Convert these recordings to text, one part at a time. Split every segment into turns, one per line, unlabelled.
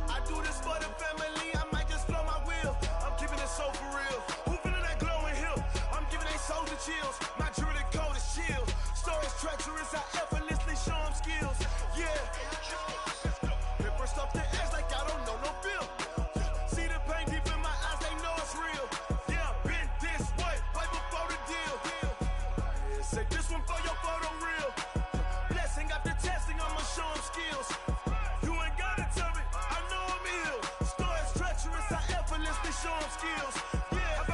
I do this for the family, I might just blow my wheel. I'm keeping it so for real. Who feeling that glowing hill? I'm giving they souls the chills. My jewelry code is chill. Stories treacherous, I effortlessly show them skills. Yeah. Paper stuff to edge like I don't know no feel. See the pain deep in my eyes, they know it's real. Yeah, been this way before the deal. Say this one for your photo reel. Blessing after testing, I'ma show them skills. You ain't gotta tell me, I know I'm ill. Stories treacherous, I effortlessly show them skills. Yeah,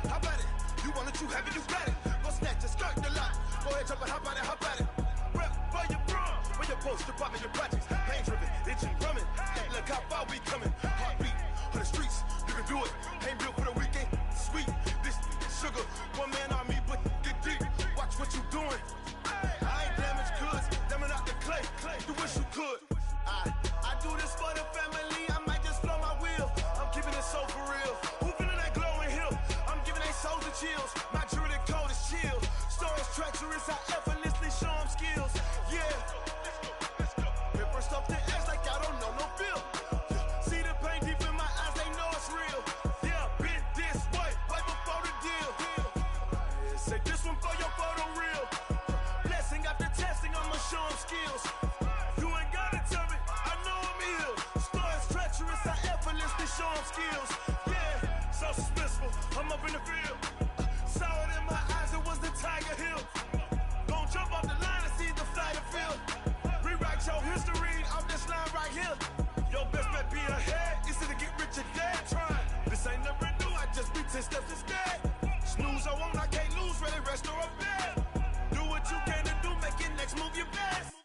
how about it? You want it, you have it, you got it. Go snatch it, skirt the lot. Go ahead, jump it, hop on it. Rep for your bro, for your poster, popping your projects. Pain driven, itching, drumming. Look how far we coming. Heartbeat on the streets, you can do it. Ain't built for the weekend, sweet. This sugar, one man army, but get deep. Watch what you doing. I ain't damaged goods, damn it out the clay. You wish you could. I do this for the family, I might just blow my wheel. I'm keeping it so for real. Who feeling that glowing hill? I'm giving they souls the chills. My jewelry code is chill. Stories treacherous, I effortlessly show them skills. Yeah. Paper stuff to edge like I don't know no feel. See the pain deep in my eyes, they know it's real. Yeah, been this way before the deal. Say this one for your photo reel. Blessing after testing, I'ma show them skills. You ain't gotta tell me, I know I'm ill. Stories treacherous, I effortlessly show them skills. Yeah, so suspenseful, I'm up in the field. Saw it in my eyes, it was the Tiger Hill. Gon' jump off the line and see the flight of field. Rewrite your history off this line right here. Your best bet be ahead, easy to get rich or dead trying. This ain't never new, I just be 10 steps instead. Snooze I won't, I can't lose, ready, rest or a bed. Do what you can to do, make it next move your best.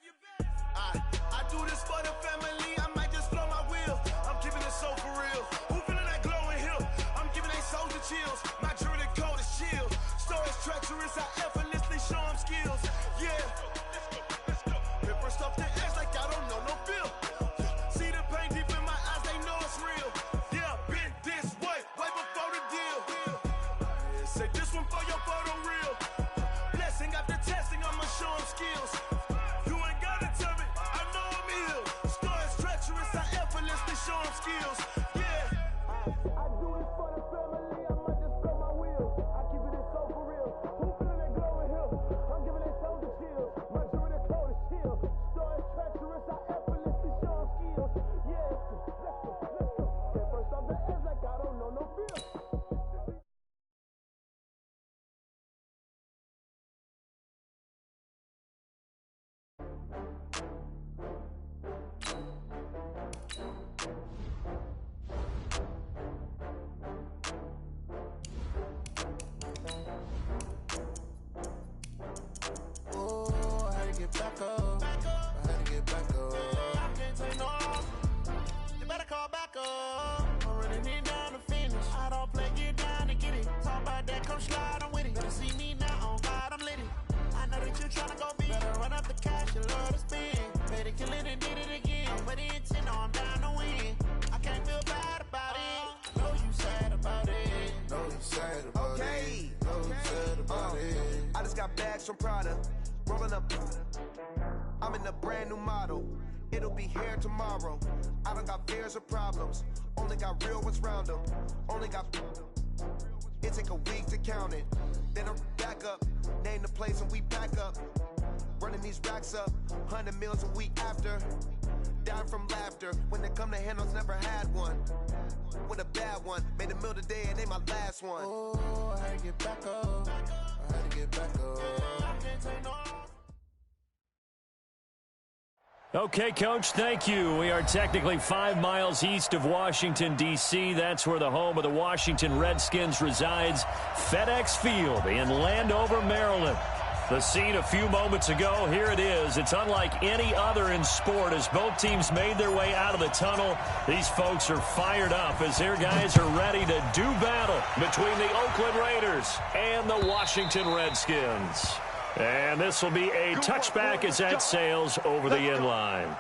I do this for the family, I might just blow my wheel. I'm keeping it so for real. Who feeling that glowing hill? I'm giving they souls the chills. My jewelry code is chill. Stories treacherous, I effortlessly show them skills. Yeah. Paper stuff to edge like I don't know no feel. See the pain deep in my eyes, they know it's real. Yeah, been this way before the deal. Say this one for your photo reel. Blessing after testing, I'ma show them skills. You ain't gotta tell me, I know I'm ill. Stories treacherous, I effortlessly show them skills. Yeah. I do this for the family, I might just blow my wheel. I keep it so for real. Who feeling that glowing hill? I'm giving it souls the chills. My jewelry code is chill. Stories treacherous, I effortlessly show them skills. Yeah, let's go. Get first off the edge like I don't know no feel.
Oh, I had to get back up. I had to get back up. I can't take no loss. You better call back up. I'm running it down to finish. I don't play, get down to get it. Talk about that, come slide, I'm with it. Better see me now, on God, I'm lit it. I know that you tryna go big. Better run up the cash, you love to spend. Better kill it and did it again. I'm with the intent, no, I'm down to win. I can't feel bad about it. Know you sad about it.
Know you sad about
Okay.
it. Know you sad about it.
I just got bags from Prada. Rolling up. I'm in a brand new model. It'll be here tomorrow. I don't got fears or problems. Only got real ones round them. Only got. It take a week to count it. Then I'm back up. Name the place and we back up. Running these racks up. 100 meals a week after. Down from laughter. When they come to handles, never had one. With a bad one. Made a meal today and they my last one.
Oh, I had to get back up. I had to get back up. I can't take no loss.
Okay, Coach, thank you. We are technically 5 miles east of Washington, D.C. That's where the home of the Washington Redskins resides, FedEx Field in Landover, Maryland. The scene a few moments ago, here it is. It's unlike any other in sport as both teams made their way out of the tunnel. These folks are fired up as their guys are ready to do battle between the Oakland Raiders and the Washington Redskins. And this will be a touchback as that sails over the end line.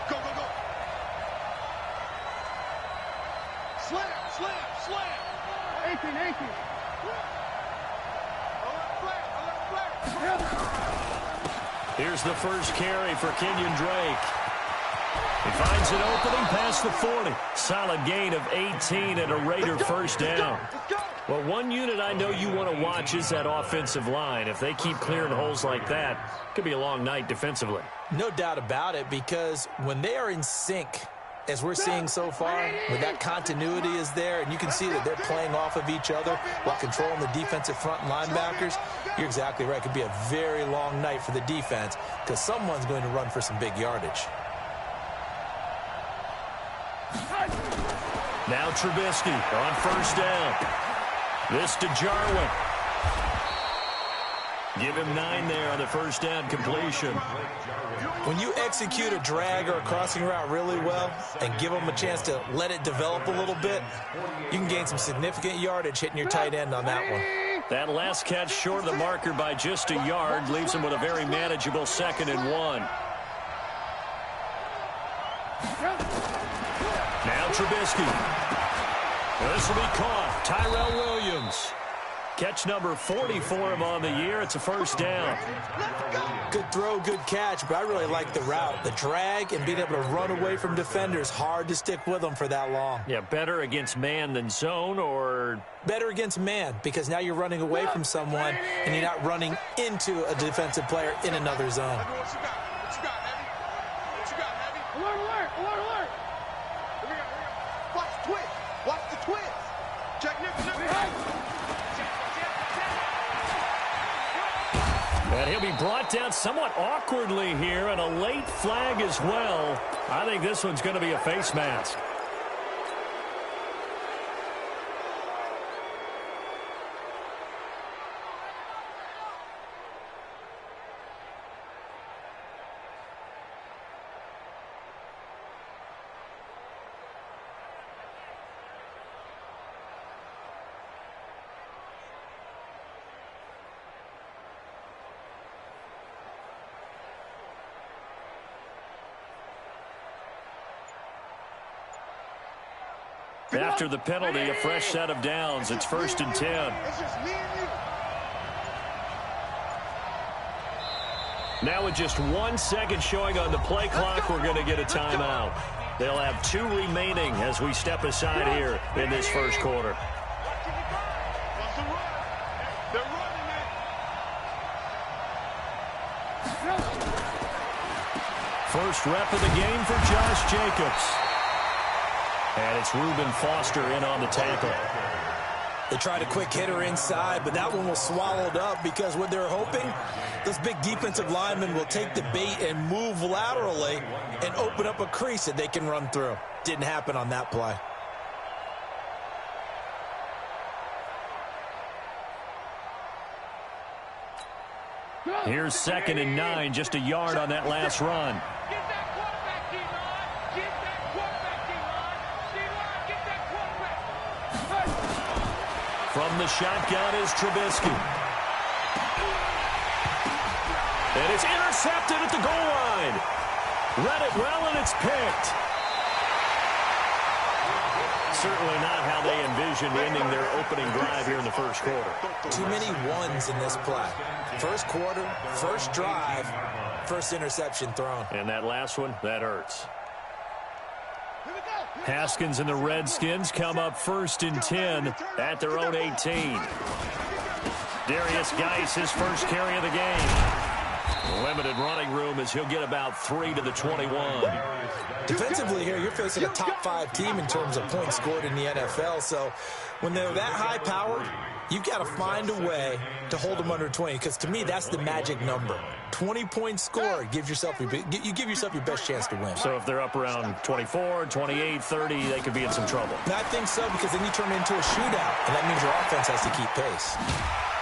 Go, go, go. Slam, slam, slam.
18.
Here's the first carry for Kenyon Drake. He finds an opening past the 40. Solid gain of 18 and a Raider first down. Well, one unit I know you want to watch is that offensive line. If they keep clearing holes like that, it could be a long night defensively.
No doubt about it, because when they are in sync, as we're seeing so far, when that continuity is there and you can see that they're playing off of each other while controlling the defensive front linebackers, you're exactly right. It could be a very long night for the defense because someone's going to run for some big yardage.
Now Trubisky on first down. This to Jarwin. Give him 9 there on the first down completion.
When you execute a drag or a crossing route really well and give them a chance to let it develop a little bit, you can gain some significant yardage hitting your tight end on that one.
That last catch short of the marker by just a yard leaves him with a very manageable 2nd and 1. Now Trubisky. This will be caught. Tyrell Williams. Catch number 40 for him on the year. It's a first down.
Good throw, good catch, but I really like the route. The drag and being able to run away from defenders, hard to stick with them for that long.
Yeah, better against man than zone, or?
Better against man, because now you're running away from someone and you're not running into a defensive player in another zone.
What you got, Heavy? What you got, Heavy?
Alert.
Here we go. Watch the twist. Watch the twist. Check Nick.
And he'll be brought down somewhat awkwardly here, and a late flag as well. I think this one's going to be a face mask. After the penalty, a fresh set of downs. It's 1st and 10.
It's just me and you.
Now with just 1 second showing on the play clock, we're going to get a timeout. They'll have 2 remaining as we step aside here in this first quarter.
What's the run? They're running it.
First rep of the game for Josh Jacobs. And it's Reuben Foster in on the tackle.
They tried a quick hitter inside, but that one was swallowed up because what they're hoping, this big defensive lineman will take the bait and move laterally and open up a crease that they can run through. Didn't happen on that play.
Here's 2nd and 9, just a yard on that last run.
Get that quarterback, D-line. Get that quarterback, D-line. D-line, get that quarterback.
From the shotgun is Trubisky. And it's intercepted at the goal line. Read it well, and it's picked. Certainly not how they envisioned ending their opening drive here in the first quarter.
Too many ones in this play. First quarter, first drive, first interception thrown.
And that last one, that hurts. Haskins and the Redskins come up 1st and 10 at their own 18. Darius Geis, his first carry of the game. Limited running room as he'll get about 3 to the 21.
Defensively here, you're facing a top 5 team in terms of points scored in the NFL. So when they're that high-powered, you've got to find a way to hold them under 20, because to me, that's the magic number. 20 points scored, you give yourself your best chance to win.
So if they're up around 24, 28, 30, they could be in some trouble.
And I think so, because then you turn it into a shootout, and that means your offense has to keep pace.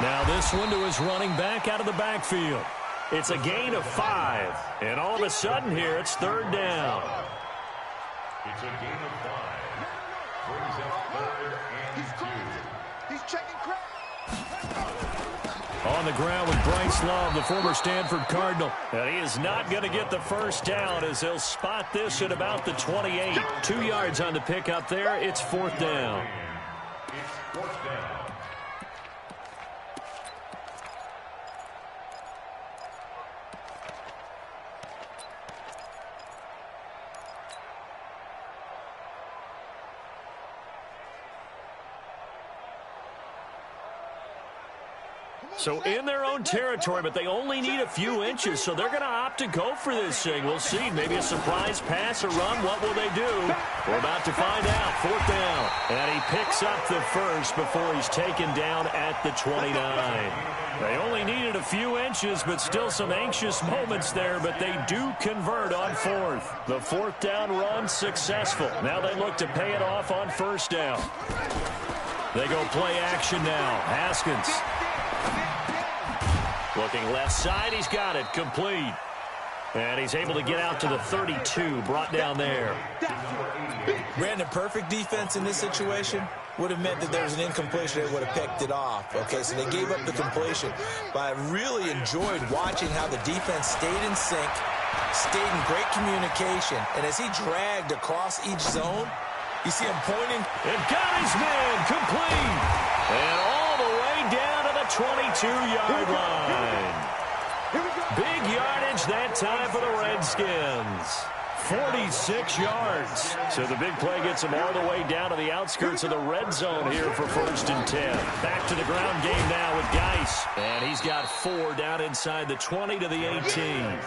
Now this one to his running back out of the backfield. It's a gain of 5, and all of a sudden here, it's 3rd down.
It's a gain of 5. Brings up 3rd and 2.
He's checking crap.
On the ground with Bryce Love, the former Stanford Cardinal. And he is not going to get the first down as they'll spot this at about the 28. 2 yards on the pickup there. It's 4th down.
It's 4th down.
So in their own territory, but they only need a few inches, so they're going to opt to go for this thing. We'll see. Maybe a surprise pass or run. What will they do? We're about to find out. 4th down. And he picks up the first before he's taken down at the 29. They only needed a few inches, but still some anxious moments there, but they do convert on 4th. The 4th down run successful. Now they look to pay it off on 1st down. They go play action now. Haskins. Looking left side, he's got it, complete. And he's able to get out to the 32, brought down there.
Brandon, perfect defense in this situation would have meant that there was an incompletion. They would have picked it off. Okay, so they gave up the completion. But I really enjoyed watching how the defense stayed in sync, stayed in great communication. And as he dragged across each zone, you see him pointing.
And got his man, complete. And all the way down to the 22-yard line. Big yardage that time for the Redskins. 46 yards. So the big play gets them all the way down to the outskirts of the red zone here for 1st and 10. Back to the ground game now with Geis. And he's got 4 down inside the 20 to the 18.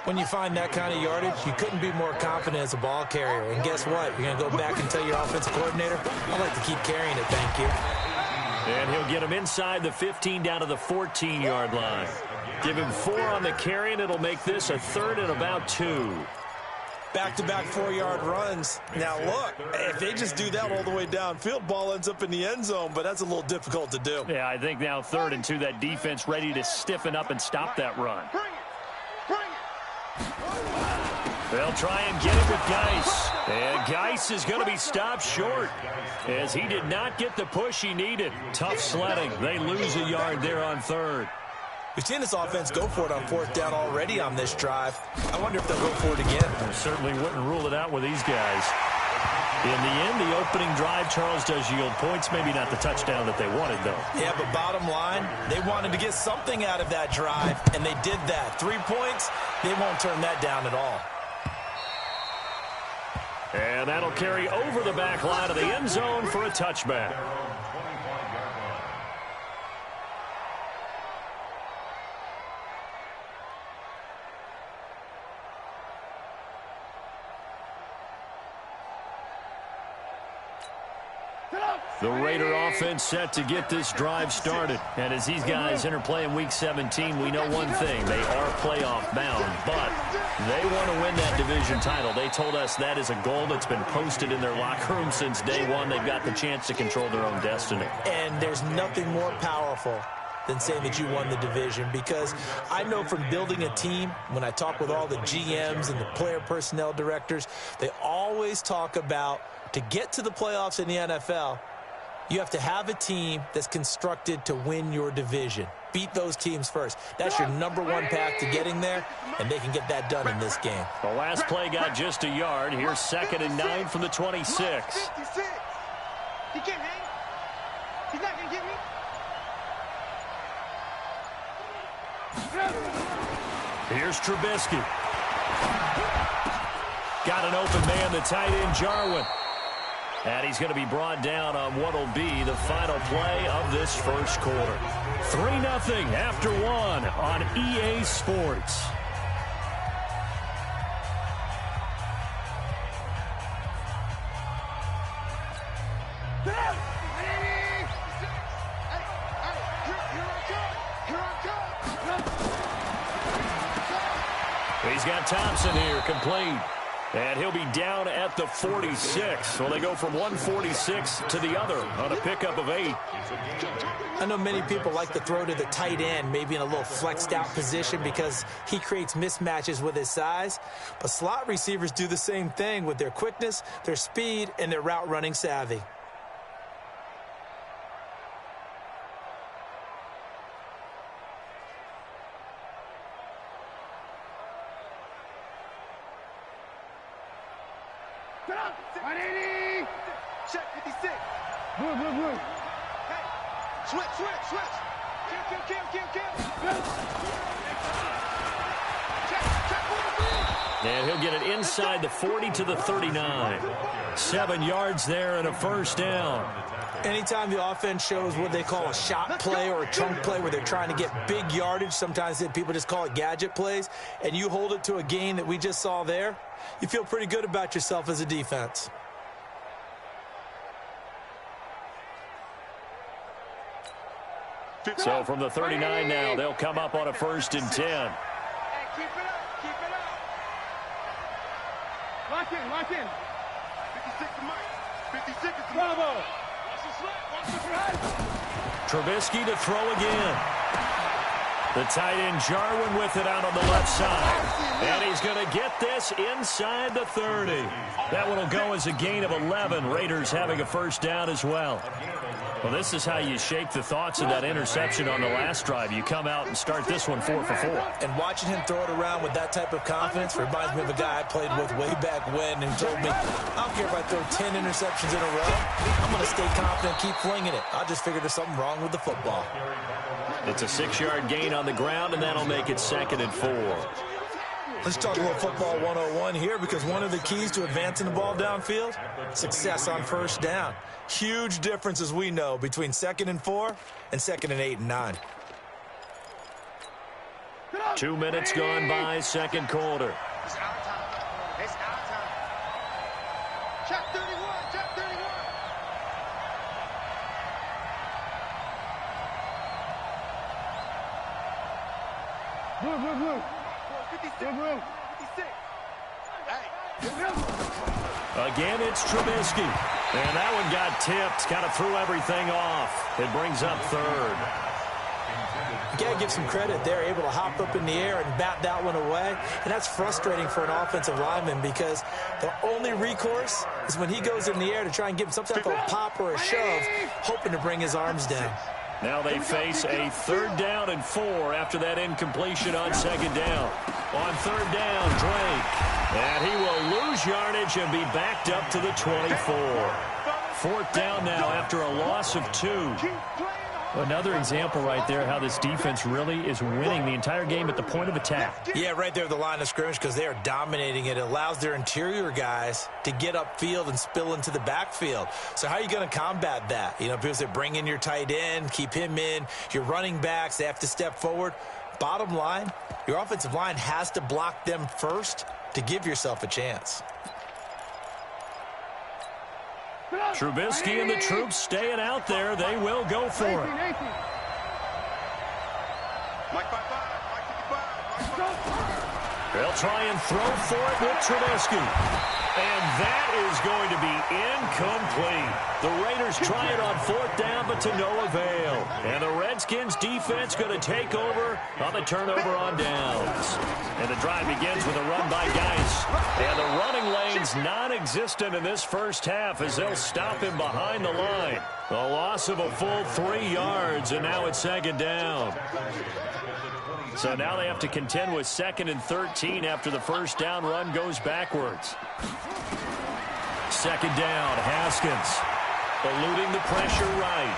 When you find that kind of yardage, you couldn't be more confident as a ball carrier. And guess what? You're going to go back and tell your offensive coordinator, I'd like to keep carrying it, thank you.
And he'll get him inside the 15 down to the 14-yard line. Give him 4 on the carry, and it'll make this a 3rd and about 2.
Back-to-back 4-yard runs. Now, look, if they just do that all the way downfield, ball ends up in the end zone, but that's a little difficult to do.
Yeah, I think now 3rd and 2, that defense ready to stiffen up and stop that run. They'll try and get it with Geis. And Geis is going to be stopped short as he did not get the push he needed. Tough sledding. They lose a yard there on 3rd.
We've seen this offense go for it on 4th down already on this drive. I wonder if they'll go for it again.
I certainly wouldn't rule it out with these guys. In the end, the opening drive, Charles, does yield points. Maybe not the touchdown that they wanted, though.
Yeah, but bottom line, they wanted to get something out of that drive, and they did that. 3 points, they won't turn that down at all.
And that'll carry over the back line of the end zone for a touchback. The Raider offense set to get this drive started. And as these guys interplay in Week 17, we know one thing. They are playoff bound, but they want to win that division title. They told us that is a goal that's been posted in their locker room since day one. They've got the chance to control their own destiny.
And there's nothing more powerful than saying that you won the division, because I know from building a team, when I talk with all the GMs and the player personnel directors, they always talk about, to get to the playoffs in the NFL, you have to have a team that's constructed to win your division. Beat those teams first. That's your #1 path to getting there, and they can get that done in this game.
The last play got just a yard. Here's 2nd and 9 from the 26.
He can't hang. He's not going to get me.
Here's Trubisky. Got an open man, the tight end, Jarwin. And he's going to be brought down on what will be the final play of this first quarter. 3-0 after 1 on EA Sports. He's got Thompson here, complete. And he'll be down at the 46. So they go from 146 to the other on a pickup of 8.
I know many people like to throw to the tight end, maybe in a little flexed out position because he creates mismatches with his size. But slot receivers do the same thing with their quickness, their speed, and their route running savvy.
Check 56. Move. Hey, switch. Kill.
And he'll get it inside the 40 to the 39. 7 yards there and a first down.
Anytime the offense shows what they call a shot play or a chunk play where they're trying to get big yardage, sometimes people just call it gadget plays, and you hold it to a gain that we just saw there, you feel pretty good about yourself as a defense.
So from the 39 now, they'll come up on a 1st and 10.
Hey, keep it up. Lock in. 56 to Mike. 56 to Bravo.
Trubisky to throw again. The tight end Jarwin with it out on the left side. And he's going to get this inside the 30. That one will go as a gain of 11. Raiders having a first down as well. Well, this is how you shake the thoughts of that interception on the last drive. You come out and start this one 4 for 4.
And watching him throw it around with that type of confidence reminds me of a guy I played with way back when who told me, I don't care if I throw 10 interceptions in a row. I'm going to stay confident, keep flinging it. I just figured there's something wrong with the football.
It's a 6-yard gain on the ground, and that'll make it 2nd and 4.
Let's talk a little football 101 here, because one of the keys to advancing the ball downfield, success on first down. Huge difference, as we know, between 2nd and 4 and 2nd and 8 and 9.
2 minutes gone by, second quarter.
It's our time. Check 31. Move. 56.
Again, it's Trubisky. And that one got tipped, kind of threw everything off. It brings up 3rd.
You got to give some credit. They're able to hop up in the air and bat that one away. And that's frustrating for an offensive lineman, because the only recourse is when he goes in the air to try and give him some type of a pop or a shove, hoping to bring his arms down.
Now they face a 3rd down and 4 after that incompletion on 2nd down. On 3rd down, Drake. And he will lose yardage and be backed up to the 24. 4th down now after a loss of 2. Another example right there how this defense really is winning the entire game at the point of attack.
Yeah, right there at the line of scrimmage, because they are dominating it. It allows their interior guys to get upfield and spill into the backfield. So how are you going to combat that? You know, because they bring in your tight end, keep him in. Your running backs, they have to step forward. Bottom line, your offensive line has to block them first to give yourself a chance.
Trubisky and the troops staying out there. They will go for it. They'll try and throw for it with Trubisky. And that is going to be incomplete. The Raiders try it on 4th down, but to no avail. And the Redskins defense going to take over on the turnover on downs. And the drive begins with a run by Geis. And the running lane's non-existent in this first half as they'll stop him behind the line. A loss of a full 3 yards, and now it's 2nd down. So now they have to contend with 2nd and 13 after the first down run goes backwards. 2nd down, Haskins eluding the pressure right.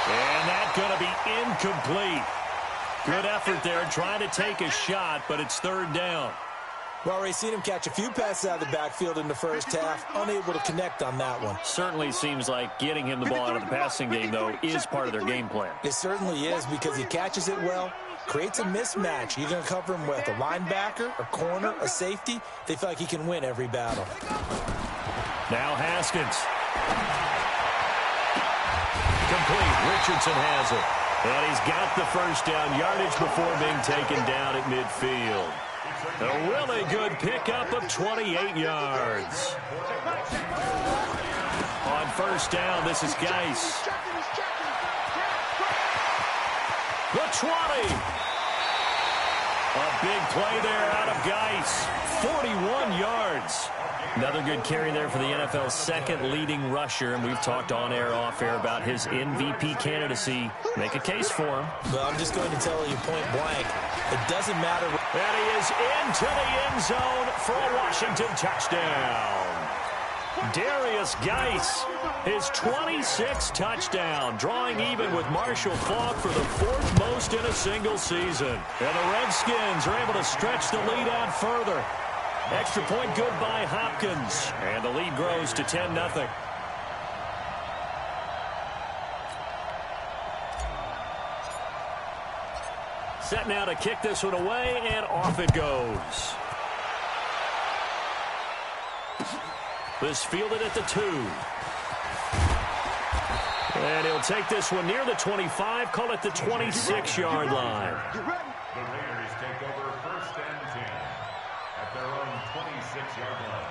And that's going to be incomplete. Good effort there trying to take a shot, but it's 3rd down.
Well, we've seen him catch a few passes out of the backfield in the first half, unable to connect on that one.
Certainly seems like getting him the ball out of the passing game, though, is part of their game plan.
It certainly is, because he catches it well, creates a mismatch. You're going to cover him with a linebacker, a corner, a safety. They feel like he can win every battle.
Now Haskins. Complete. Richardson has it. And he's got the first down yardage before being taken down at midfield. A really good pickup of 28 yards. On first down, this is Geis. The 20. A big play there out of Geis. 41 yards. Another good carry there for the NFL's second leading rusher, and we've talked on air, off air about his MVP candidacy. Make a case for him.
Well, I'm just going to tell you point blank, it doesn't matter.
And he is into the end zone for a Washington touchdown. Darius Geis, his 26th touchdown, drawing even with Marshall Faulk for the 4th most in a single season. And the Redskins are able to stretch the lead out further. Extra point good by Hopkins. And the lead grows to 10-0. Set now to kick this one away, and off it goes. This fielded at the 2. And he'll take this one near the 25, call it the 26-yard line.
The Raiders take over 1st and 10 at their own 26-yard line.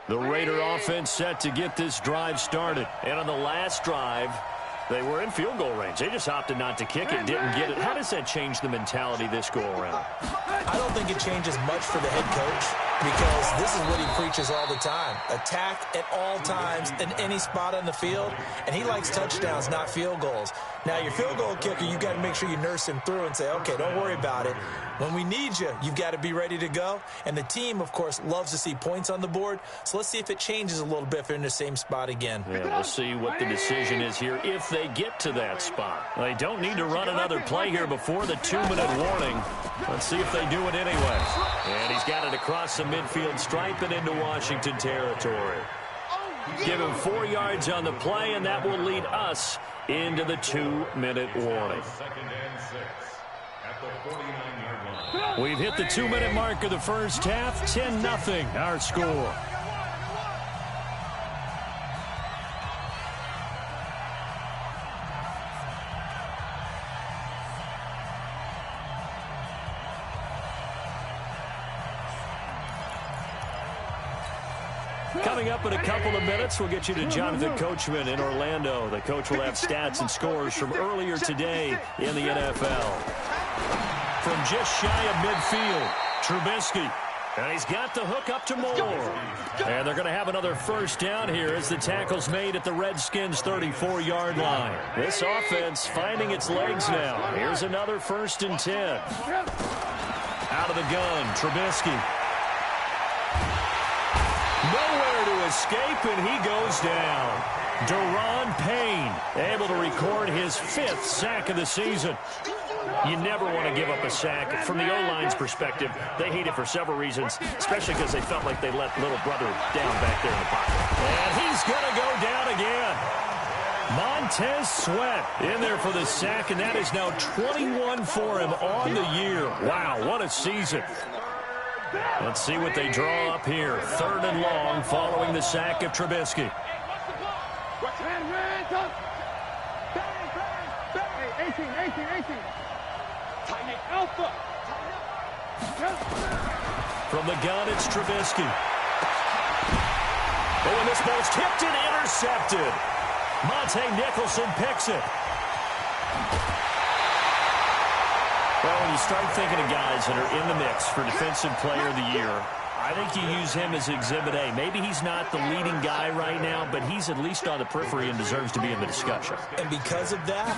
The Raider offense set to get this drive started. And on the last drive, they were in field goal range. They just opted not to kick it, didn't get it. How does that change the mentality this go-around?
I don't think it changes much for the head coach, because this is what he preaches all the time. Attack at all times in any spot on the field, and he likes touchdowns, not field goals. Now, your field goal kicker, you've got to make sure you nurse him through and say, okay, don't worry about it. When we need you, you've got to be ready to go. And the team, of course, loves to see points on the board. So let's see if it changes a little bit if they're in the same spot again.
Yeah, we'll see what the decision is here if they get to that spot. They don't need to run another play here before the 2-minute warning. Let's see if they do it anyway. And he's got it across the midfield stripe and into Washington territory. Give him 4 yards on the play, and that will lead us into the 2-minute warning.
2nd and 6 at the 49-yard line.
We've hit the 2-minute mark of the first half. 10-0 our score. Coming up in a couple of minutes, we'll get you to Jonathan Coachman in Orlando. The coach will have stats and scores from earlier today in the NFL. From just shy of midfield, Trubisky. And he's got the hook up to Moore. And they're going to have another first down here as the tackle's made at the Redskins' 34-yard line. This offense finding its legs now. Here's another 1st and 10. Out of the gun, Trubisky. Nowhere to escape, and he goes down. Daron Payne able to record his 5th sack of the season. You never want to give up a sack. From the O-line's perspective, they hate it for several reasons, especially because they felt like they let little brother down back there in the pocket. And he's going to go down again. Montez Sweat in there for the sack, and that is now 21 for him on the year. Wow, what a season. Let's see what they draw up here. 3rd and long following the sack of Trubisky.
18.
From the gun, it's Trubisky. Oh, and this ball's tipped and intercepted. Monte Nicholson picks it. Well, when you start thinking of guys that are in the mix for Defensive Player of the Year, I think you use him as Exhibit A. Maybe he's not the leading guy right now, but he's at least on the periphery and deserves to be in the discussion.
And because of that,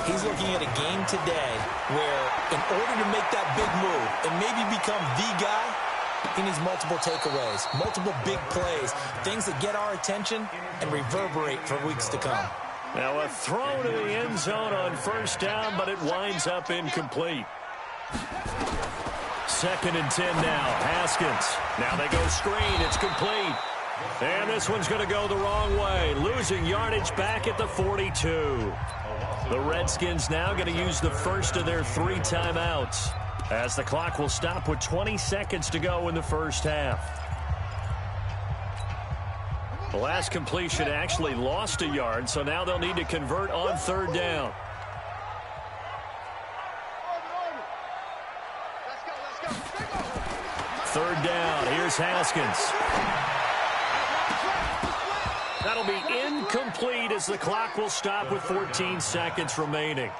he's looking at a game today where in order to make that big move and maybe become the guy, he needs multiple takeaways, multiple big plays, things that get our attention and reverberate for weeks to come.
Now a throw to the end zone on 1st down, but it winds up incomplete. 2nd and 10 now. Haskins. Now they go screen. It's complete. And this one's going to go the wrong way. Losing yardage back at the 42. The Redskins now going to use the first of their 3 timeouts, as the clock will stop with 20 seconds to go in the first half. The last completion actually lost a yard, so now they'll need to convert on third down. Third down. Here's Haskins. That'll be incomplete as the clock will stop with 14 seconds remaining.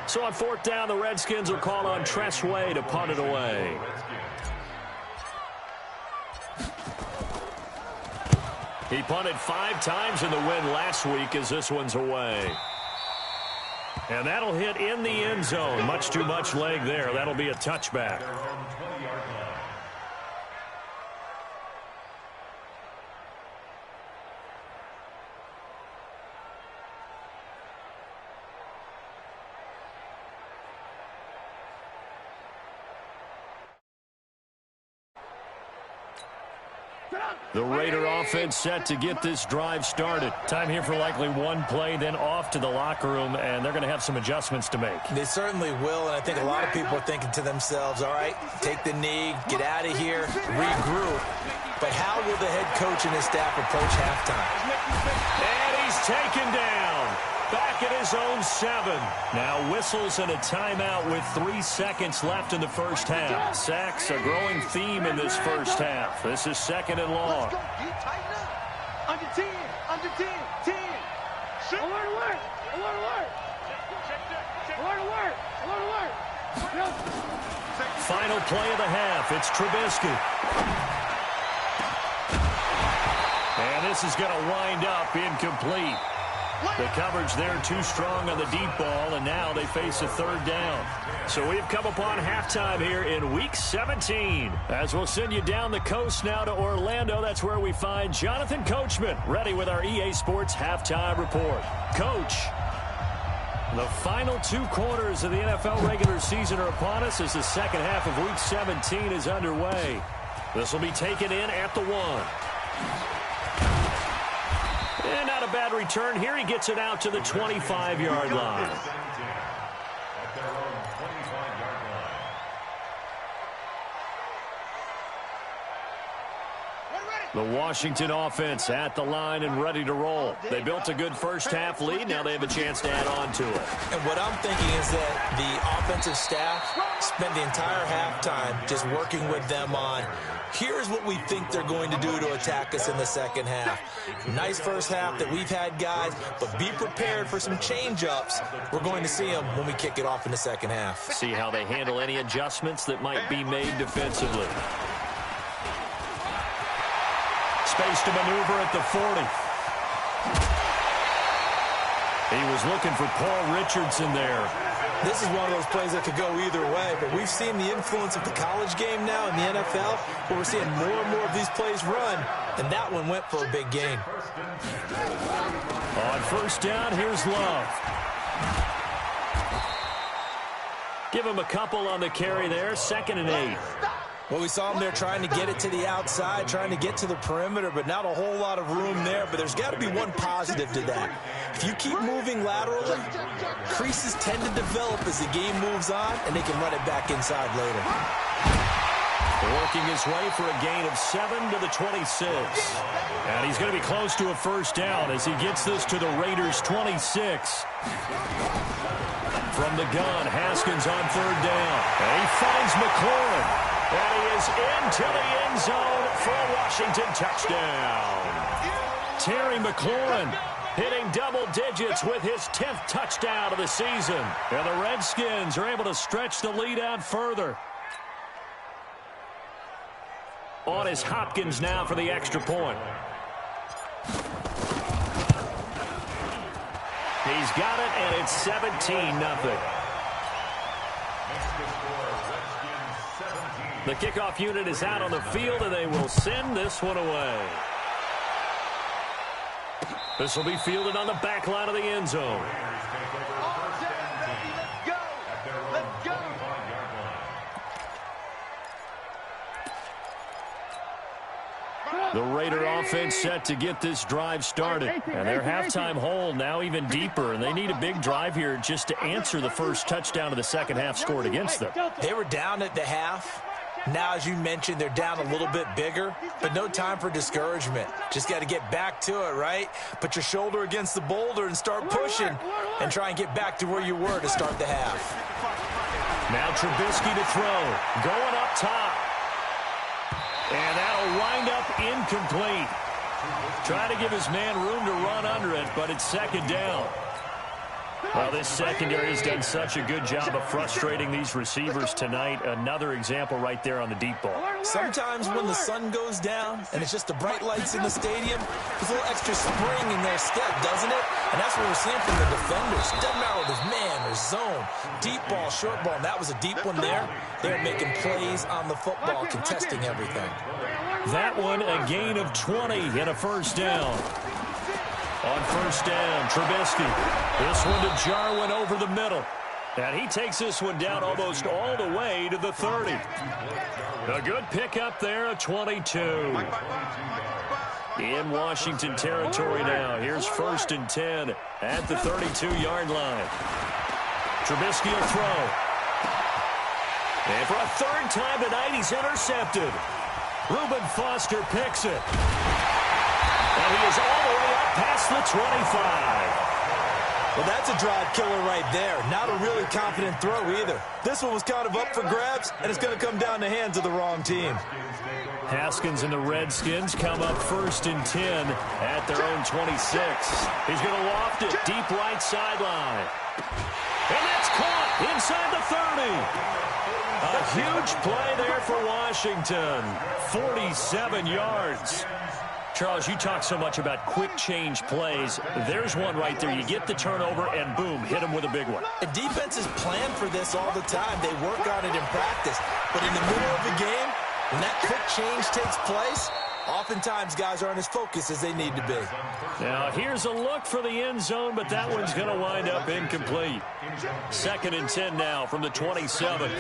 So on fourth down, the Redskins will call on Tressway to punt it away. He punted 5 times in the win last week as this one's away. And that'll hit in the end zone. Much too much leg there. That'll be a touchback. The Raider offense set to get this drive started. Time here for likely one play, then off to the locker room, and they're going to have some adjustments to make.
They certainly will, and I think a lot of people are thinking to themselves, all right, take the knee, get out of here, regroup. But how will the head coach and his staff approach halftime?
And he's taken down. Back at his own 7. Now whistles and a timeout with 3 seconds left in the first half. Sacks, a growing theme in this first half. This is second and long.
Let's go. You tighten up. Under 10. Under 10. 10. Alert, alert. Alert, alert. Alert, alert. Alert, alert.
Final play of the half. It's Trubisky. And this is going to wind up incomplete. The coverage there too strong on the deep ball, and now they face a third down. So we've come upon halftime here in Week 17. As we'll send you down the coast now to Orlando, that's where we find Jonathan Coachman, ready with our EA Sports Halftime Report. Coach, the final 2 quarters of the NFL regular season are upon us as the second half of Week 17 is underway. This will be taken in at the 1. And not a bad return here. He gets it out to the 25-yard line. The Washington offense at the line and ready to roll. They built a good first half lead. Now they have a chance to add on to it.
And what I'm thinking is that the offensive staff spent the entire halftime just working with them on, here's what we think they're going to do to attack us in the second half. Nice first half that we've had, guys, but be prepared for some change-ups. We're going to see them when we kick it off in the second half.
See how they handle any adjustments that might be made defensively. Space to maneuver at the 40. He was looking for Paul Richardson there.
This is one of those plays that could go either way, but we've seen the influence of the college game now in the NFL, where we're seeing more and more of these plays run, and that one went for a big gain.
On first down, here's Love. Give him a couple on the carry there, 2nd and 8.
Well, we saw him there trying to get it to the outside, trying to get to the perimeter, but not a whole lot of room there. But there's got to be one positive to that. If you keep moving laterally, creases tend to develop as the game moves on, and they can run it back inside later.
Working his way for a gain of 7 to the 26. And he's going to be close to a first down as he gets this to the Raiders' 26. From the gun, Haskins on third down. And he finds McLaurin. And he is into the end zone for a Washington touchdown. Terry McLaurin hitting double digits with his 10th touchdown of the season. And the Redskins are able to stretch the lead out further. On is Hopkins now for the extra point. He's got it, and it's 17-0. The kickoff unit is out on the field, and they will send this one away. This will be fielded on the back line of the end zone. The Raider offense set to get this drive started. And their halftime hole now even deeper, and they need a big drive here just to answer the first touchdown of the second half scored against them.
They were down at the half, Now, as you mentioned, they're down a little bit bigger, but no time for discouragement. Just got to get back to it, right? Put your shoulder against the boulder and start pushing and try and get back to where you were to start the half.
Now Trubisky to throw. Going up top. And that'll wind up incomplete. Trying to give his man room to run under it, but it's second down. Well, this secondary has done such a good job of frustrating these receivers tonight. Another example right there on the deep ball.
Sometimes when the sun goes down and it's just the bright lights in the stadium, there's a little extra spring in their step, doesn't it? And that's what we're seeing from the defenders. Doesn't matter whether it's man or zone, deep ball, short ball. And that was a deep one there. They're making plays on the football, contesting everything.
That one, a gain of 20 and a first down. On first down, Trubisky. This one to Jarwin over the middle. And he takes this one down almost all the way to the 30. A good pickup there, a 22. In Washington territory now. Here's first and 10 at the 32-yard line. Trubisky will throw. And for a third time tonight, he's intercepted. Reuben Foster picks it. And he is all the way up past the 25.
Well, that's a drive killer right there. Not a really confident throw either. This one was kind of up for grabs, and it's going to come down the hands of the wrong team.
Haskins and the Redskins come up first and 10 at their own 26. He's going to loft it deep right sideline. And that's caught inside the 30. A huge play there for Washington. 47 yards. Charles, you talk so much about quick change plays. There's one right there. You get the turnover, and boom, hit him with a big one.
The defenses plan for this all the time. They work on it in practice. But in the middle of the game, when that quick change takes place, oftentimes guys aren't as focused as they need to be.
Now, here's a look for the end zone, but that one's going to wind up incomplete. Second and 10 now from the 27.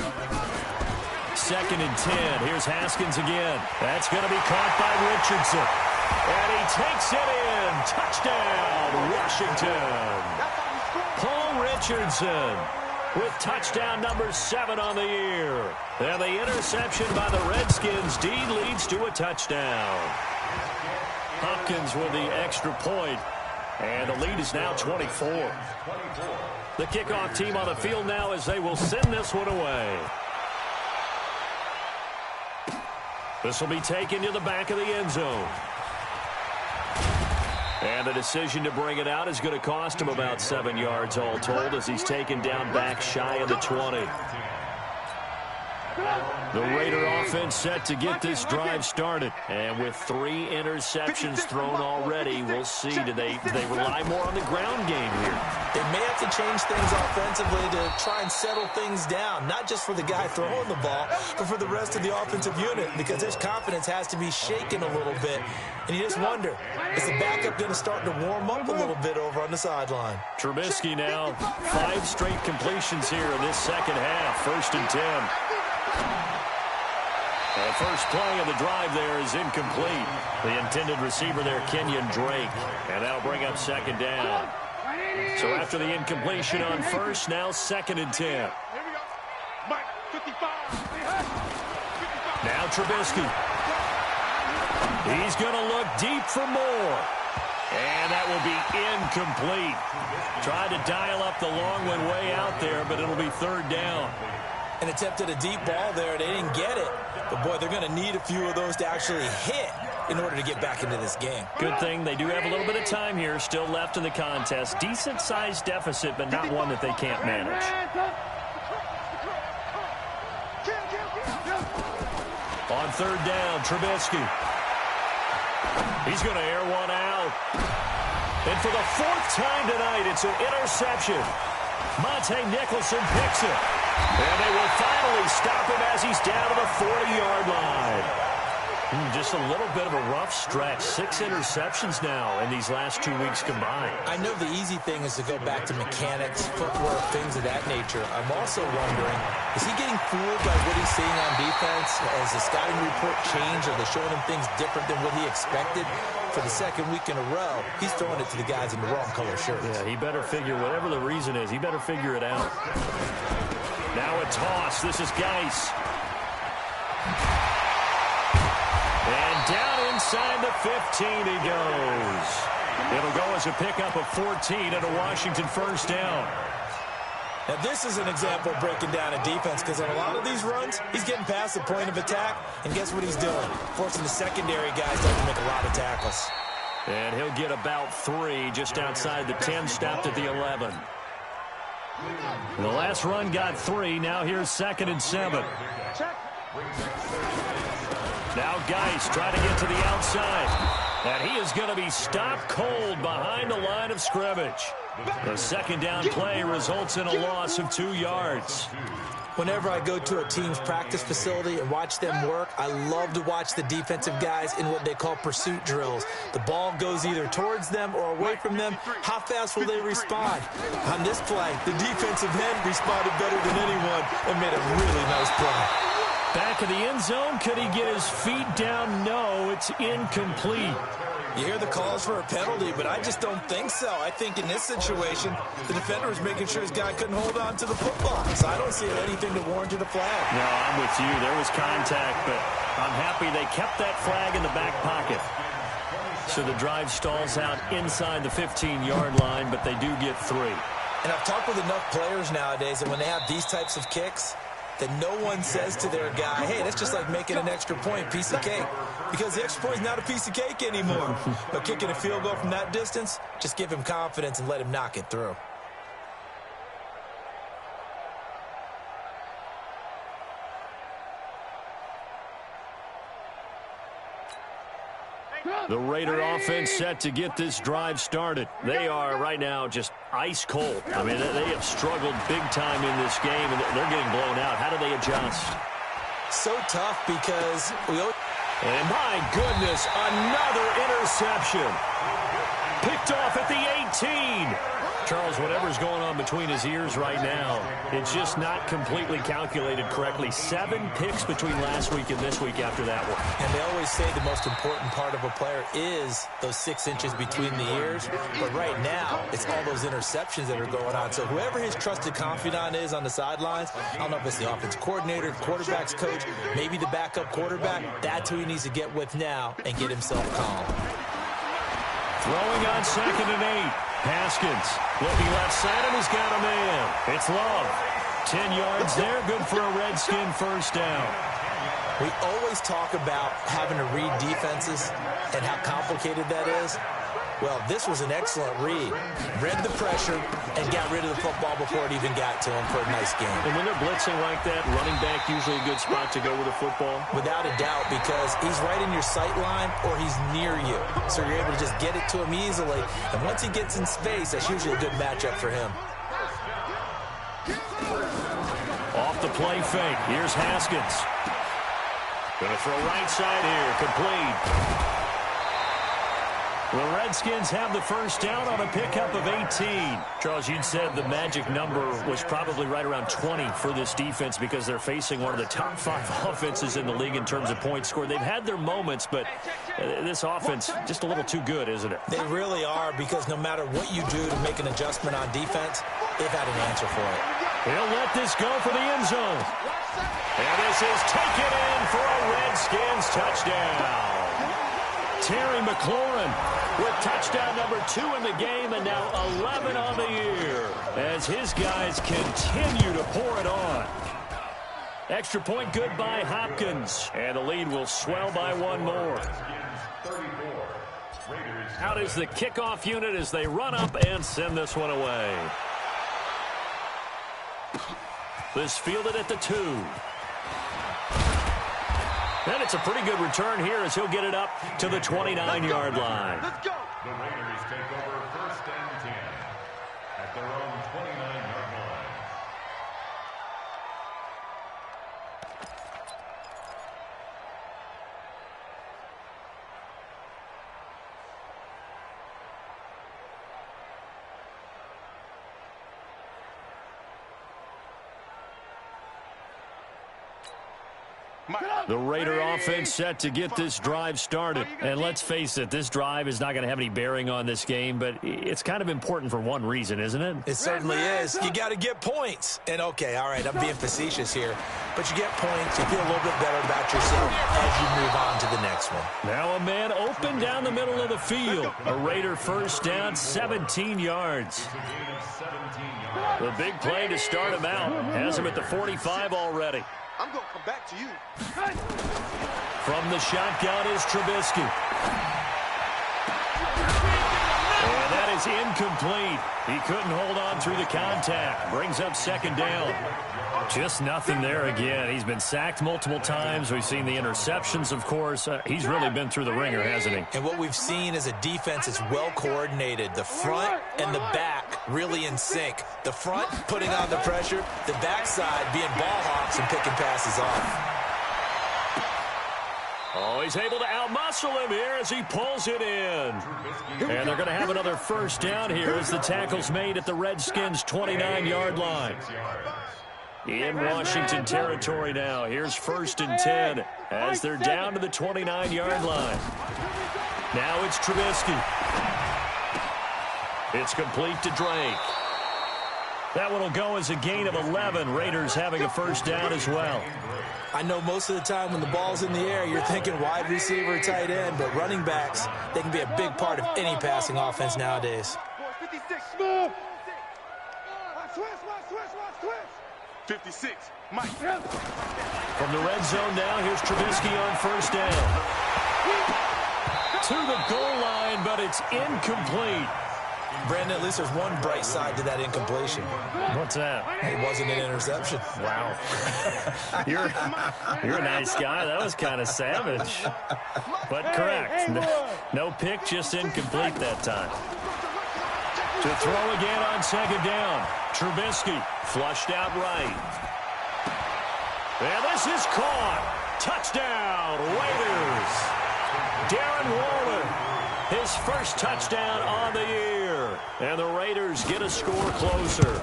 Second and 10. Here's Haskins again. That's going to be caught by Richardson. And he takes it in. Touchdown, Washington. Paul Richardson with touchdown number 7 on the year. And the interception by the Redskins deed leads to a touchdown. Hopkins with the extra point. And the lead is now 24. The kickoff team on the field now as they will send this one away. This will be taken to the back of the end zone. And the decision to bring it out is going to cost him about 7 yards all told as he's taken down back shy of the 20. The Raider offense set to get this drive started. And with 3 interceptions thrown already, we'll see. Do they rely more on the ground game here?
They may have to change things offensively to try and settle things down, not just for the guy throwing the ball, but for the rest of the offensive unit, because his confidence has to be shaken a little bit. And you just wonder, is the backup going to start to warm up a little bit over on the sideline?
Trubisky now, 5 straight completions here in this second half. First and 10. The first play of the drive there is incomplete. The intended receiver there, Kenyon Drake. And that'll bring up second down. So after the incompletion on first, now second and 10. Now Trubisky. He's going to look deep for more. And that will be incomplete. Tried to dial up the long one way out there, but it'll be third down.
And attempted a deep ball there. They didn't get it. But, boy, they're going to need a few of those to actually hit in order to get back into this game.
Good thing they do have a little bit of time here still left in the contest. Decent-sized deficit, but not one that they can't manage. On third down, Trubisky. He's going to air one out. And for the 4th time tonight, it's an interception. Monte Nicholson picks it. And they will finally stop him as he's down to the 40-yard line. Just a little bit of a rough stretch. 6 interceptions now in these last 2 weeks combined.
I know the easy thing is to go back to mechanics, footwork, things of that nature. I'm also wondering, is he getting fooled by what he's seeing on defense? Has the scouting report changed? Are they showing him things different than what he expected? For the second week in a row, he's throwing it to the guys in the wrong color shirts.
Yeah, he better figure, whatever the reason is, he better figure it out. Now a toss. This is Geis. Down inside the 15 he goes. It'll go as a pickup of 14 and a Washington first down.
Now, this is an example of breaking down a defense because on a lot of these runs, he's getting past the point of attack, and guess what he's doing? Forcing the secondary guys to make a lot of tackles.
And he'll get about 3 just outside the 10, stopped at the 11. The last run got 3. Now here's 2nd and 7. Now Geis trying to get to the outside. And he is going to be stopped cold behind the line of scrimmage. The second down play results in a loss of 2 yards.
Whenever I go to a team's practice facility and watch them work, I love to watch the defensive guys in what they call pursuit drills. The ball goes either towards them or away from them. How fast will they respond? On this play, the defensive end responded better than anyone and made a really nice play.
Back of the end zone. Could he get his feet down? No, it's incomplete.
You hear the calls for a penalty, but I just don't think so. I think in this situation, the defender was making sure his guy couldn't hold on to the football. So I don't see anything to warrant a flag.
No, I'm with you. There was contact, but I'm happy they kept that flag in the back pocket. So the drive stalls out inside the 15-yard line, but they do get 3.
And I've talked with enough players nowadays that when they have these types of kicks, that no one says to their guy, hey, that's just like making an extra point, piece of cake. Because the extra point is not a piece of cake anymore. But kicking a field goal from that distance, just give him confidence and let him knock it through.
The Raider offense set to get this drive started. They are right now just ice cold. I mean, they have struggled big time in this game, and they're getting blown out. How do they adjust?
So tough because
and my goodness, another interception. Picked off at the 18. Charles, whatever's going on between his ears right now, it's just not completely calculated correctly. 7 picks between last week and this week after that one.
And they always say the most important part of a player is those 6 inches between the ears. But right now, it's all those interceptions that are going on. So whoever his trusted confidant is on the sidelines, I don't know if it's the offense coordinator, the quarterback's coach, maybe the backup quarterback, that's who he needs to get with now and get himself calm.
Throwing on 2nd and 8. Haskins looking left side, and he's got a man. It's Love. 10 yards there, good for a Redskin first down.
We always talk about having to read defenses and how complicated that is. Well, this was an excellent read. Read the pressure and got rid of the football before it even got to him for a nice game.
And when they're blitzing like that, running back usually a good spot to go with the football?
Without a doubt, because he's right in your sight line or he's near you. So you're able to just get it to him easily. And once he gets in space, that's usually a good matchup for him.
Off the play fake. Here's Haskins. Going to throw right side here. Complete. The Redskins have the first down on a pickup of 18. Charles, you'd said the magic number was probably right around 20 for this defense because they're facing one of the top 5 offenses in the league in terms of points scored. They've had their moments, but this offense just a little too good, isn't it?
They really are, because no matter what you do to make an adjustment on defense, they've had an answer for it.
He'll let this go for the end zone. And this is taken in for a Redskins touchdown. Terry McLaurin with touchdown number 2 in the game, and now 11 on the year as his guys continue to pour it on. Extra point good by Hopkins, and the lead will swell by 1 more. Out is the kickoff unit as they run up and send this one away. This fielded at the 2. And it's a pretty good return here as he'll get it up to the 29-yard line.
Let's go.
The Raiders take over 1st and 10 at their own 29-yard line.
The Raider offense set to get this drive started. And let's face it, this drive is not going to have any bearing on this game, but it's kind of important for one reason, isn't it?
It certainly is. You got to get points. And, okay, all right, I'm being facetious here. But you get points, you feel a little bit better about yourself as you move on to the next one.
Now a man open down the middle of the field. A Raider first down, 17 yards. The big play to start him out. Has him at the 45 already.
I'm going to come back to you.
From the shotgun is Trubisky. And that is incomplete. He couldn't hold on through the contact. Brings up second down. Just nothing there again. He's been sacked multiple times. We've seen the interceptions, of course. He's really been through the ringer, hasn't he?
And what we've seen is a defense that's well coordinated. The front and the back really in sync. The front putting on the pressure. The backside being ball hawks and picking passes off.
Oh, he's able to outmuscle him here as he pulls it in. And they're going to have another first down here as the tackle's made at the Redskins' 29-yard line. In Washington territory now. Here's 1st and 10 as they're down to the 29-yard line. Now it's Trubisky. It's complete to Drake. That one will go as a gain of 11. Raiders having a first down as well.
I know most of the time when the ball's in the air, you're thinking wide receiver, tight end, but running backs, they can be a big part of any passing offense nowadays.
56, Mike.
From the red zone now, here's Trubisky on first down. To the goal line, but it's incomplete.
Brandon, at least there's one bright side to that incompletion.
What's that?
It wasn't an interception.
Wow. You're a nice guy. That was kind of savage. But correct. No pick, just incomplete that time. To throw again on second down. Trubisky flushed out right. And this is caught. Touchdown, Raiders. Darren Waller, his first touchdown on the year. And the Raiders get a score closer.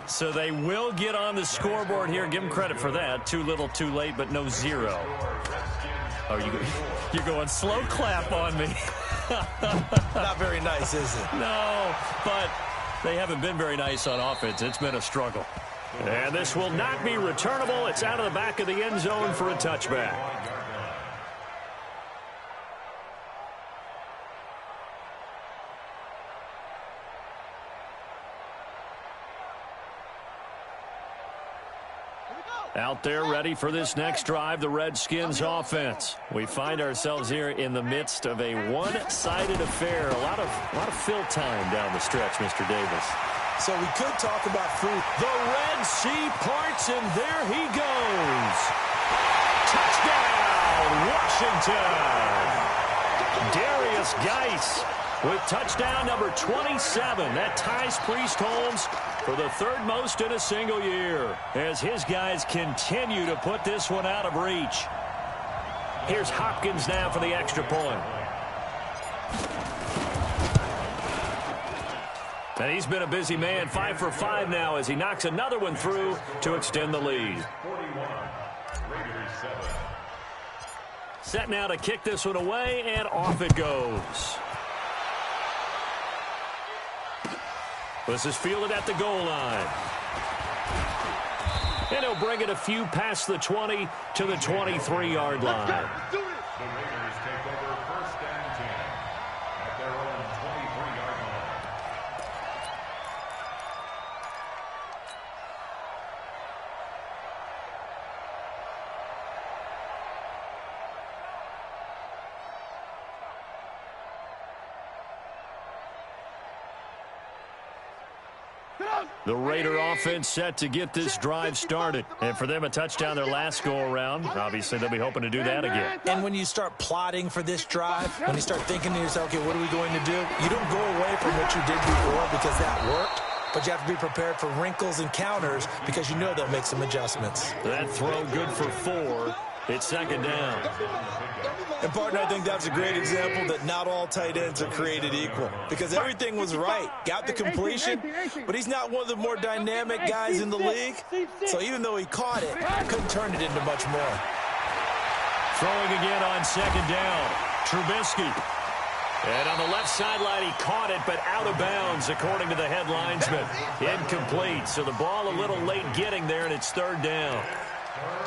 So they will get on the scoreboard here. Give them credit for that. Too little, too late, but no zero. Oh, you're going slow clap on me.
Not very nice, is it?
No, but they haven't been very nice on offense. It's been a struggle. And this will not be returnable. It's out of the back of the end zone for a touchback. Out there ready for this next drive, the Redskins offense. We find ourselves here in the midst of a one-sided affair. A lot of fill time down the stretch, Mr. Davis.
So we could talk about food.
The Red Sea parts, and there he goes. Touchdown, Washington. Darius Geis with touchdown number 27. That ties Priest Holmes for the third most in a single year as his guys continue to put this one out of reach. Here's Hopkins now for the extra point. And he's been a busy man, 5 for 5 now as he knocks another one through to extend the lead.
41, Raiders 7.
Set now to kick this one away, and off it goes. This is fielded at the goal line. And he'll bring it a few past the 20 to the 23-yard line.
The Raiders take over 1st and 10 at their own 23-yard line.
The Raider offense set to get this drive started. And for them, a touchdown their last go-around. Obviously, they'll be hoping to do that again.
And when you start plotting for this drive, when you start thinking to yourself, okay, what are we going to do? You don't go away from what you did before because that worked. But you have to be prepared for wrinkles and counters because you know they'll make some adjustments.
That throw good for 4. It's second down.
And, partner, I think that's a great example that not all tight ends are created equal, because everything was right. Got the completion, but he's not one of the more dynamic guys in the league. So even though he caught it, couldn't turn it into much more.
Throwing again on second down. Trubisky. And on the left sideline, he caught it, but out of bounds, according to the head linesman. Incomplete. So the ball a little late getting there, and it's third down.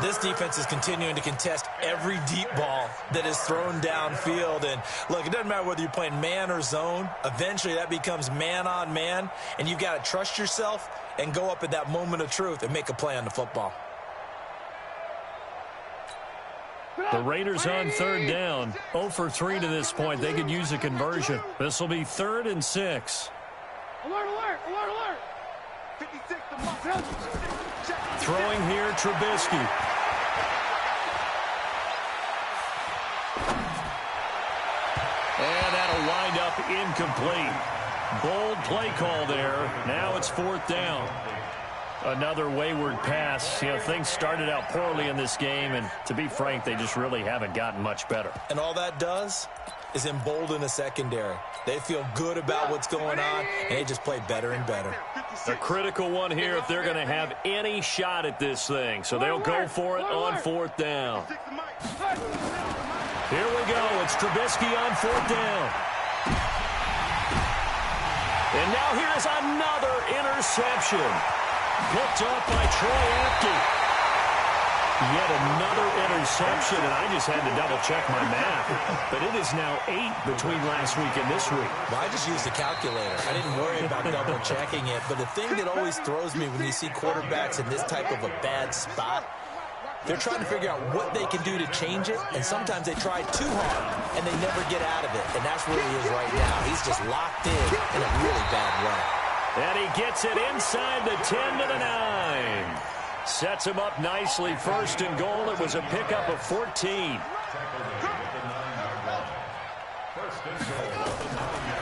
This defense is continuing to contest every deep ball that is thrown downfield. And, look, it doesn't matter whether you're playing man or zone. Eventually, that becomes man on man, and you've got to trust yourself and go up at that moment of truth and make a play on the football.
The Raiders on third down. 0 for 3 to this point. They could use a conversion. This will be 3rd and 6.
Alert, alert, alert, alert. 56 to mark.
Throwing here, Trubisky. And that'll wind up incomplete. Bold play call there. Now it's 4th down. Another wayward pass. You know, things started out poorly in this game, and to be frank, they just really haven't gotten much better.
And all that does is embolden a secondary. They feel good about what's going on, and they just play better and better.
A critical one here if they're going to have any shot at this thing. So they'll go for it on 4th down. Here we go. It's Trubisky on 4th down. And now here's another interception. Picked off by Troy Apke. Yet another interception, and I just had to double-check my math. But it is now 8 between last week and this week.
Well, I just used a calculator. I didn't worry about double-checking it. But the thing that always throws me when you see quarterbacks in this type of a bad spot, they're trying to figure out what they can do to change it, and sometimes they try too hard, and they never get out of it. And that's where he is right now. He's just locked in a really bad way.
And he gets it inside the 10 to the 9. Sets him up nicely. 1st and goal. It was a pickup of 14.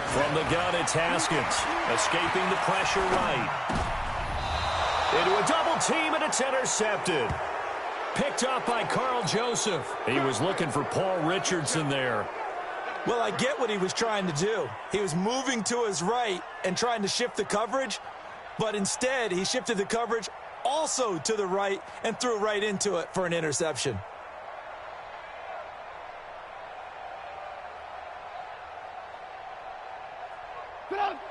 From the gun, it's Haskins. Escaping the pressure right. Into a double team, and it's intercepted. Picked up by Carl Joseph. He was looking for Paul Richardson there.
Well, I get what he was trying to do. He was moving to his right and trying to shift the coverage, but instead he shifted the coverage also to the right and threw right into it for an interception.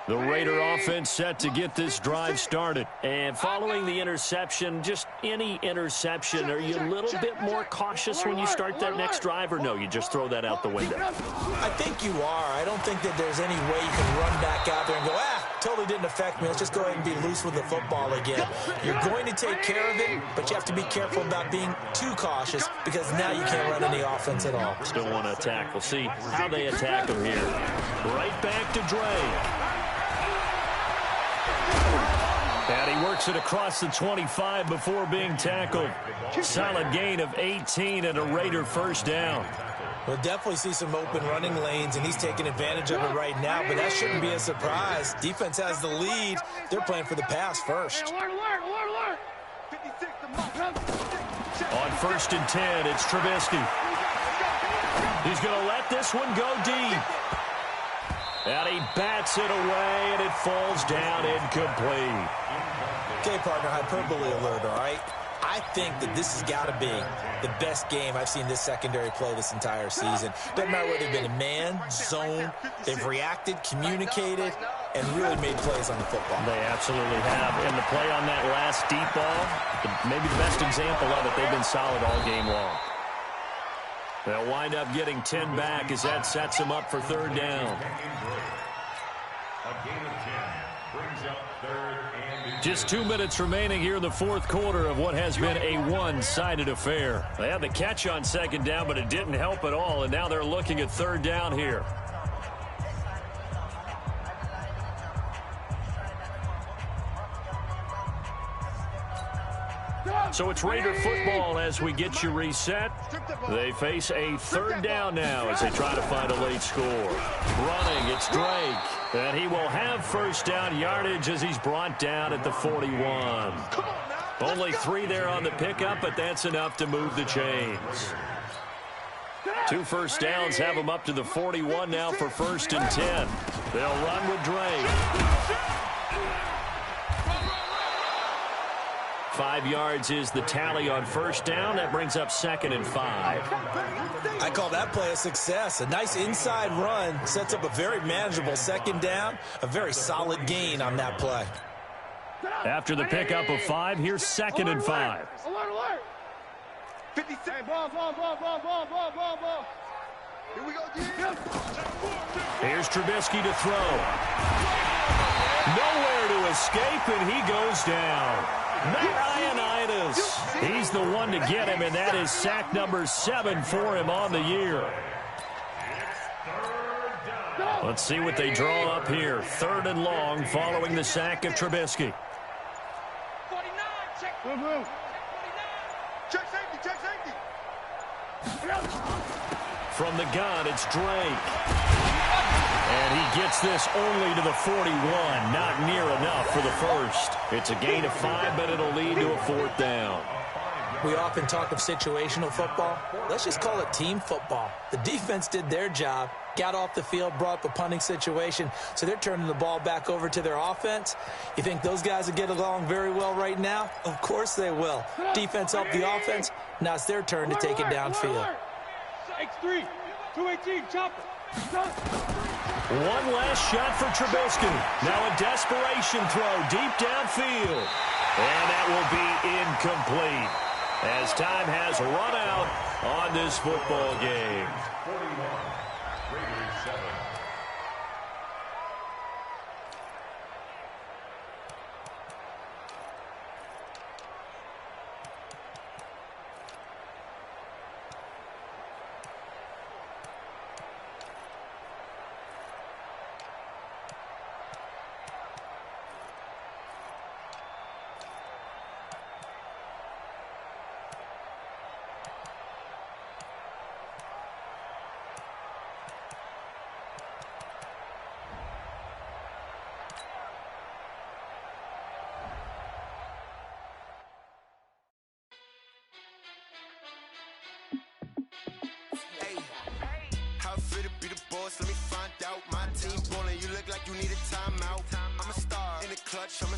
The Raider offense set to get this drive started. And following the interception, just any interception, are you a little bit more cautious when you start that next drive, or no, you just throw that out the window?
I think you are. I don't think that there's any way you can run back out there and go, totally didn't affect me. Let's just go ahead and be loose with the football again. You're going to take care of it, but you have to be careful about being too cautious because now you can't run any offense at all.
Still want to attack. We'll see how they attack him here. Right back to Drake. And he works it across the 25 before being tackled. Solid gain of 18 and a Raider 1st down.
We'll definitely see some open running lanes, and he's taking advantage of it right now, but that shouldn't be a surprise. Defense has the lead. They're playing for the pass first.
On 1st and 10, it's Trubisky. He's going to let this one go deep. And he bats it away, and it falls down incomplete.
Okay, partner, hyperbole alert, all right? I think that this has got to be the best game I've seen this secondary play this entire season. Doesn't matter whether they've been in man, zone, they've reacted, communicated, and really made plays on the football.
They absolutely have. And the play on that last deep ball, maybe the best example of it, they've been solid all game long. They'll wind up getting 10 back as that sets them up for 3rd down.
A gain of 10 brings up 3rd and
Just 2 minutes remaining here in the 4th quarter of what has been a one-sided affair. They had the catch on 2nd down, but it didn't help at all, and now they're looking at 3rd down here. So it's Raider football as we get you reset. They face a 3rd down now as they try to find a late score. Running, it's Drake. And he will have 1st down yardage as he's brought down at the 41. Only 3 there on the pickup, but that's enough to move the chains. 2 first downs have them up to the 41 now for 1st and 10. They'll run with Drake. 5 yards is the tally on 1st down. That brings up 2nd and 5.
I call that play a success. A nice inside run sets up a very manageable 2nd down. A very solid gain on that play.
After the pickup of 5, here's 2nd and 5.
Alert! 56. Ball. Here we go,
Here's Trubisky to throw. Nowhere to escape, and he goes down. Matt Ioannidis. He's the one to get him, and that is sack number 7 for him on the year. Let's see what they draw up here. 3rd and long following the sack of Trubisky.
49, check. Check safety.
From the gun, it's Drake. And he gets this only to the 41. Not near enough for the first. It's a gain of 5, but it'll lead to a 4th down.
We often talk of situational football. Let's just call it team football. The defense did their job, got off the field, brought up a punting situation, so they're turning the ball back over to their offense. You think those guys will get along very well right now? Of course they will. Defense helped the offense. Now it's their turn to take it downfield.
X3, 218, chopper.
One last shot for Trubisky. Now a desperation throw deep downfield. And that will be incomplete, as time has run out on this football game.
41, Raiders 7.
Fit to be the boss, let me find out. My team ballin', you look like you need a timeout. I'm a star in the clutch, I'm a